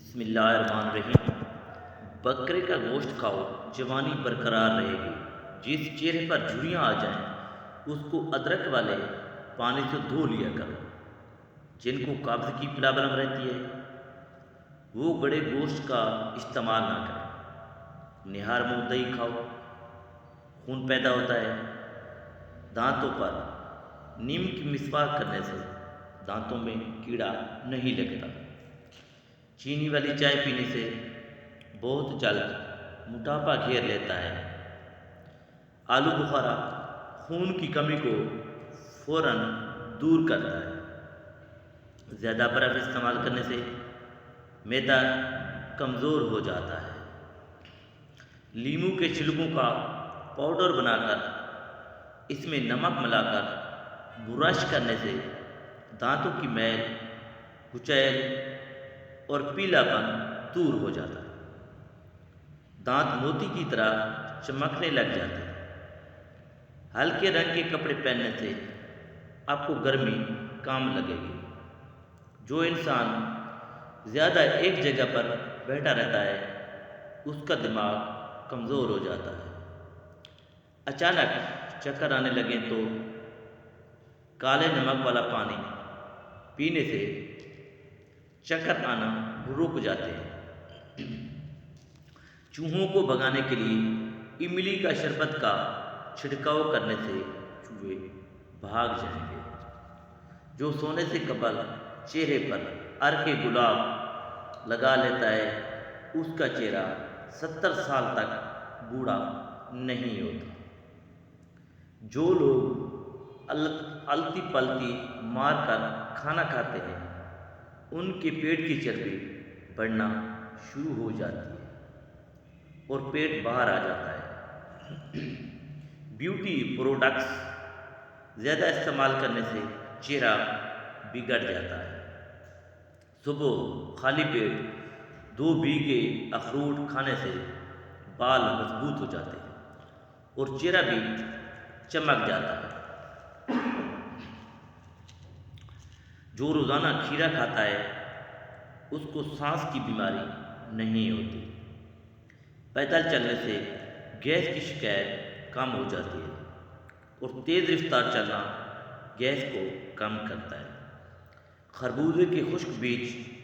بسم اللہ الرحمن الرحیم۔ بکرے کا گوشت کھاؤ، جوانی برقرار رہے گی۔ جس چہرے پر جھریاں آ جائیں اس کو ادرک والے پانی سے دھو لیا کرو۔ جن کو قبض کی پرابلم رہتی ہے وہ گڑے گوشت کا استعمال نہ کریں۔ نہار منہ دہی کھاؤ، خون پیدا ہوتا ہے۔ دانتوں پر نیم کی مسواک کرنے سے دانتوں میں کیڑا نہیں لگتا۔ چینی والی چائے پینے سے بہت جلد موٹاپا گھیر لیتا ہے۔ آلو بخارا خون کی کمی کو فوراً دور کرتا ہے۔ زیادہ برف استعمال کرنے سے معدہ کمزور ہو جاتا ہے۔ لیموں کے چھلکوں کا پاؤڈر بنا کر اس میں نمک ملا کر برش کرنے سے دانتوں کی میل، کچیل اور پیلا پن دور ہو جاتا ہے۔ دانت موتی کی طرح چمکنے لگ جاتے ہیں۔ ہلکے رنگ کے کپڑے پہننے سے آپ کو گرمی کم لگے گی۔ جو انسان زیادہ ایک جگہ پر بیٹھا رہتا ہے اس کا دماغ کمزور ہو جاتا ہے۔ اچانک چکر آنے لگیں تو کالے نمک والا پانی پینے سے چکر آنا رک جاتے ہیں۔ چوہوں کو بھگانے کے لیے املی کا شربت کا چھڑکاؤ کرنے سے چوہے بھاگ جائیں گے۔ جو سونے سے قبل چہرے پر عرق گلاب لگا لیتا ہے اس کا چہرہ 70 سال تک بوڑھا نہیں ہوتا۔ جو لوگ الٹی پلٹی مار کر کھانا کھاتے ہیں ان کے پیٹ کی چربی بڑھنا شروع ہو جاتی ہے اور پیٹ باہر آ جاتا ہے۔ بیوٹی پروڈکٹس زیادہ استعمال کرنے سے چہرہ بگڑ جاتا ہے۔ صبح خالی پیٹ 2 بھیگے اخروٹ کھانے سے بال مضبوط ہو جاتے ہیں اور چہرہ بھی چمک جاتا ہے۔ جو روزانہ کھیرا کھاتا ہے اس کو سانس کی بیماری نہیں ہوتی۔ پیدل چلنے سے گیس کی شکایت کم ہو جاتی ہے اور تیز رفتار چلنا گیس کو کم کرتا ہے۔ خربوزے کے خشک بیج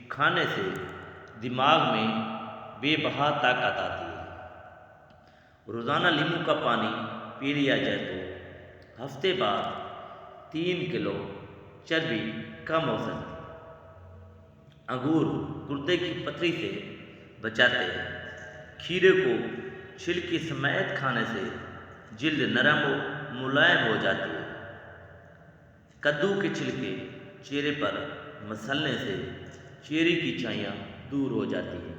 کھانے سے دماغ میں بے بہا طاقت آتی ہے۔ روزانہ لیموں کا پانی پی لیا جائے تو ہفتے بعد 3 کلو چربی کم ہو سکتی ہے۔ انگور گردے کی پتھری سے بچاتے ہیں۔ کھیرے کو چھلکے سمیت کھانے سے جلد نرم و ملائم ہو جاتی ہے۔ کدو کے چھلکے چہرے پر مسلنے سے چہرے کی چھائیاں دور ہو جاتی ہیں۔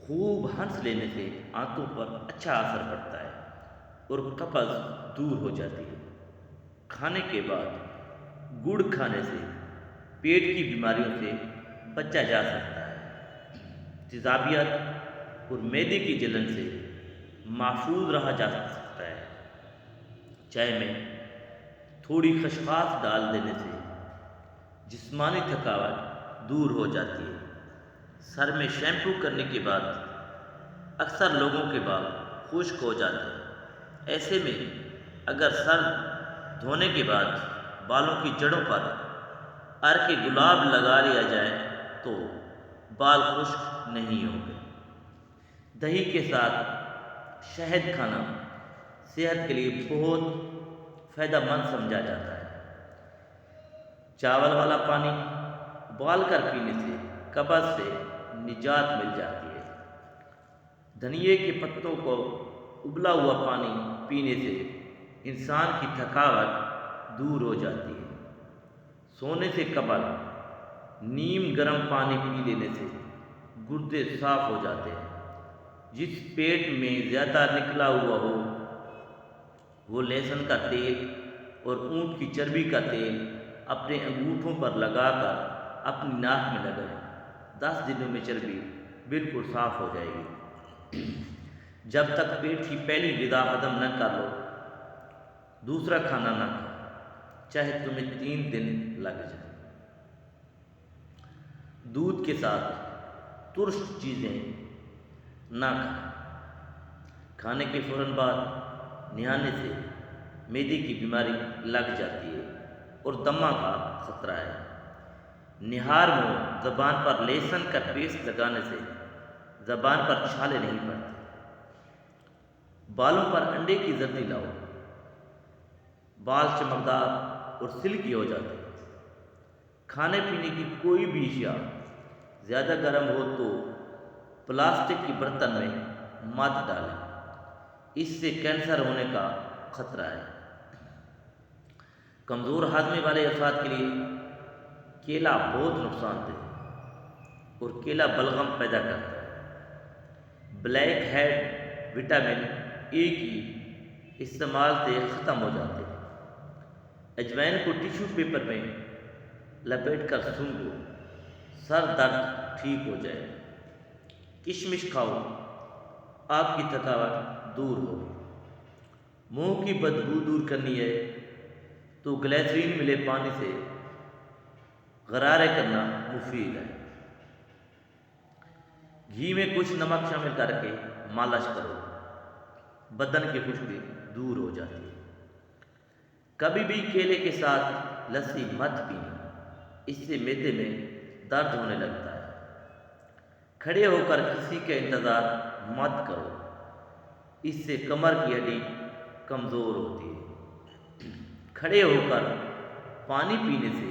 خوب ہنس لینے سے آنتوں پر اچھا اثر پڑتا ہے اور قبض دور ہو جاتی ہے۔ کھانے کے بعد گڑ کھانے سے پیٹ کی بیماریوں سے بچا جا سکتا ہے۔ تیزابیت اور معدے کی جلن سے محفوظ رہا جا سکتا ہے۔ چائے میں تھوڑی خشخاش ڈال دینے سے جسمانی تھکاوٹ دور ہو جاتی ہے۔ سر میں شیمپو کرنے کے بعد اکثر لوگوں کے بال خشک ہو جاتے ہیں۔ ایسے میں اگر سر دھونے کے بعد بالوں کی جڑوں پر عرق گلاب لگا لیا جائے تو بال خشک نہیں ہوں گے۔ دہی کے ساتھ شہد کھانا صحت کے لیے بہت فائدہ مند سمجھا جاتا ہے۔ چاول والا پانی ابال کر پینے سے قبض سے نجات مل جاتی ہے۔ دھنیے کے پتوں کو ابلا ہوا پانی پینے سے انسان کی تھکاوٹ دور ہو جاتی ہے۔ سونے سے قبل نیم گرم پانی پی لینے سے گردے صاف ہو جاتے ہیں۔ جس پیٹ میں زیادہ نکلا ہوا ہو وہ لہسن کا تیل اور اونٹ کی چربی کا تیل اپنے انگوٹھوں پر لگا کر اپنی ناک میں لگائیں۔ 10 دنوں میں چربی بالکل صاف ہو جائے گی۔ جب تک پیٹ کی پہلی غذا ہضم نہ کر لو دوسرا کھانا نہ کھاؤ، چاہے تمہیں 3 دن لگ جائے۔ دودھ کے ساتھ ترش چیزیں نہ کھائیں۔ کھانے کے فوراً بعد نہانے سے معدے کی بیماری لگ جاتی ہے اور دمہ کا خطرہ ہے۔ نہار منہ زبان پر لہسن کا پیسٹ لگانے سے زبان پر چھالے نہیں پڑتے۔ بالوں پر انڈے کی زردی لاؤ، بال چمکدار اور سلکی ہو جاتے ہیں۔ کھانے پینے کی کوئی بھی اشیاء زیادہ گرم ہو تو پلاسٹک کے برتن میں مت ڈالیں، اس سے کینسر ہونے کا خطرہ ہے۔ کمزور ہاضمے والے افراد کے لیے کیلا بہت نقصان دہ ہے اور کیلا بلغم پیدا کرتا ہے۔ بلیک ہیڈ وٹامن اے کی استعمال سے ختم ہو جاتے ہیں۔ اجوائن کو ٹیشو پیپر میں لپیٹ کر سونگھو، سر درد ٹھیک ہو جائے۔ کشمش کھاؤ، آپ کی تھکاوٹ دور ہو۔ منہ کی بدبو دور کرنی ہے تو گلیسرین ملے پانی سے غرارے کرنا مفید ہے۔ گھی میں کچھ نمک شامل کر کے مالش کرو، بدن کی خشکی دور ہو جاتی ہے۔ کبھی بھی کیلے کے ساتھ لسی مت پینا، اس سے معدے میں درد ہونے لگتا ہے۔ کھڑے ہو کر کسی کا انتظار مت کرو، اس سے کمر کی ہڈی کمزور ہوتی ہے۔ کھڑے ہو کر پانی پینے سے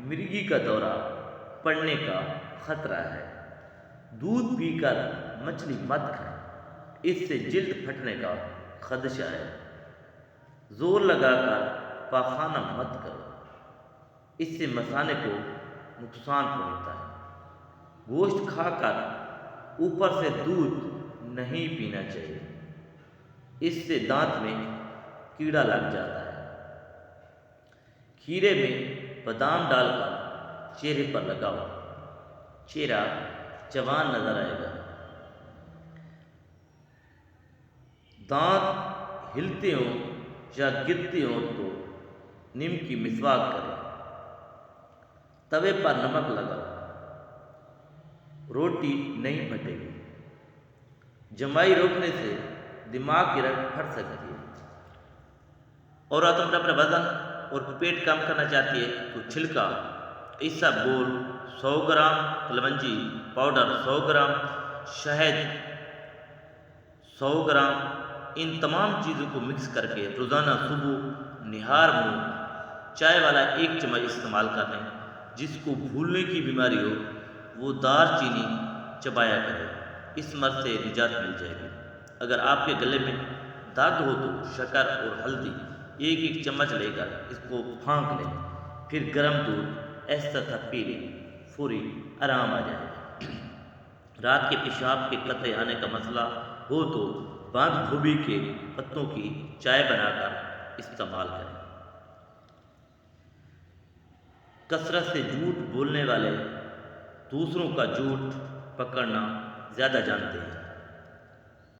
مرگی کا دورہ پڑنے کا خطرہ ہے۔ دودھ پی کر مچھلی مت کھائیں، اس سے جلد پھٹنے کا خدشہ ہے۔ زور لگا کر پاخانہ مت کرو، اس سے مثانے کو نقصان پہنچتا ہے۔ گوشت کھا کر اوپر سے دودھ نہیں پینا چاہیے، اس سے دانت میں کیڑا لگ جاتا ہے۔ کھیرے میں بادام ڈال کر چہرے پر لگاؤ، چہرہ جوان نظر آئے گا۔ دانت ہلتے ہوں یا گرتے ہوں تو نیم کی مسواک کریں۔ توے پر نمک لگاؤ، روٹی نہیں پھٹے گی۔ جمائی روکنے سے دماغ کی رگ پھٹ سکتی ہے۔ اور تم اپنا وزن اور پیٹ کم کرنا چاہتی ہے تو چھلکا اسابگول 100 گرام، کلونجی پاؤڈر 100 گرام، شہد 100 گرام، ان تمام چیزوں کو مکس کر کے روزانہ صبح نہار منہ چائے والا 1 چمچ استعمال کر لیں۔ جس کو بھولنے کی بیماری ہو وہ دار چینی چبایا کرے، اس مرض سے نجات مل جائے گی۔ اگر آپ کے گلے میں درد ہو تو شکر اور ہلدی 1 چمچ لے کر اس کو پھانک لیں، پھر گرم دودھ ایسا تھا پی لیں، فوری آرام آ جائے گا۔ رات کے پیشاب کے قطرے آنے کا مسئلہ ہو تو بند گوبھی کے پتوں کی چائے بنا کر استعمال کریں۔ کثرت سے جھوٹ بولنے والے دوسروں کا جھوٹ پکڑنا زیادہ جانتے ہیں۔